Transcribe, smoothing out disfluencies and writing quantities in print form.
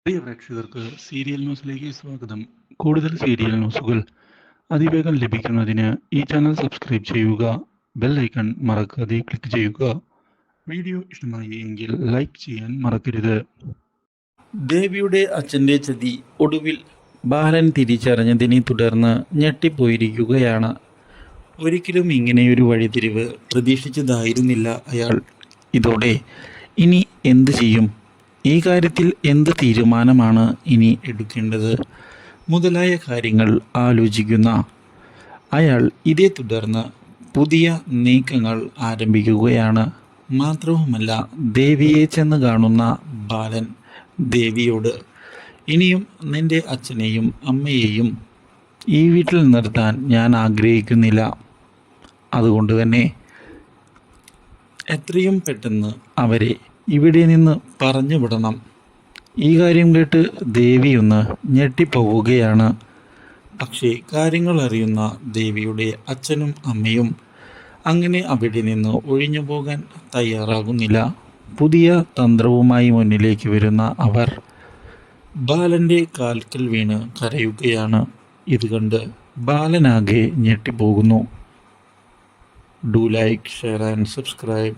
പ്രിയ പ്രേക്ഷകർക്ക് സീരിയൽ ന്യൂസിലേക്ക് സ്വാഗതം. കൂടുതൽ സീരിയൽ ന്യൂസുകൾ അതിവേഗം ലഭിക്കുന്നതിന് ഈ ചാനൽ സബ്സ്ക്രൈബ് ചെയ്യുക. ബെൽ ഐക്കൺ മറക്കാതെ ക്ലിക്ക് ചെയ്യുക. വീഡിയോ ഇഷ്ടമായി എങ്കിൽ ലൈക്ക് ചെയ്യാൻ മറക്കരുത്. ദേവിയുടെ അച്ഛൻ്റെ ചതി ഒടുവിൽ ബാലൻ തിരിച്ചറിഞ്ഞതിനെ തുടർന്ന് ഞെട്ടിപ്പോയിരിക്കുകയാണ്. ഒരിക്കലും ഇങ്ങനെയൊരു വഴിത്തിരിവ് പ്രതീക്ഷിച്ചതായിരുന്നില്ല അയാൾ. ഇതോടെ ഇനി എന്ത് ചെയ്യും, ഈ കാര്യത്തിൽ എന്ത് തീരുമാനമാണ് ഇനി എടുക്കേണ്ടത് മുതലായ കാര്യങ്ങൾ ആലോചിക്കുന്ന അയാൾ ഇതേ തുടർന്ന് പുതിയ നീക്കങ്ങൾ ആരംഭിക്കുകയാണ്. മാത്രവുമല്ല, ദേവിയെ ചെന്ന് കാണുന്ന ബാലൻ ദേവിയോട് ഇനിയും നിൻ്റെ അച്ഛനെയും അമ്മയെയും ഈ വീട്ടിൽ നിർത്താൻ ഞാൻ ആഗ്രഹിക്കുന്നില്ല. അതുകൊണ്ട് തന്നെ എത്രയും പെട്ടെന്ന് അവരെ ഇവിടെ നിന്ന് പറഞ്ഞു വിടണം. ഈ കാര്യം കേട്ട് ദേവി ഒന്ന് ഞെട്ടിപ്പോവുകയാണ്. പക്ഷേ കാര്യങ്ങൾ അറിയുന്ന ദേവിയുടെ അച്ഛനും അമ്മയും അങ്ങനെ അവിടെ നിന്ന് ഒഴിഞ്ഞു പോകാൻ തയ്യാറാകുന്നില്ല. പുതിയ തന്ത്രവുമായി മുന്നിലേക്ക് വരുന്ന അവർ ബാലൻ്റെ കാൽക്കൽ വീണ് കരയുകയാണ്. ഇത് കണ്ട് ബാലനാകെ ഞെട്ടിപ്പോകുന്നു. Do like, share and subscribe.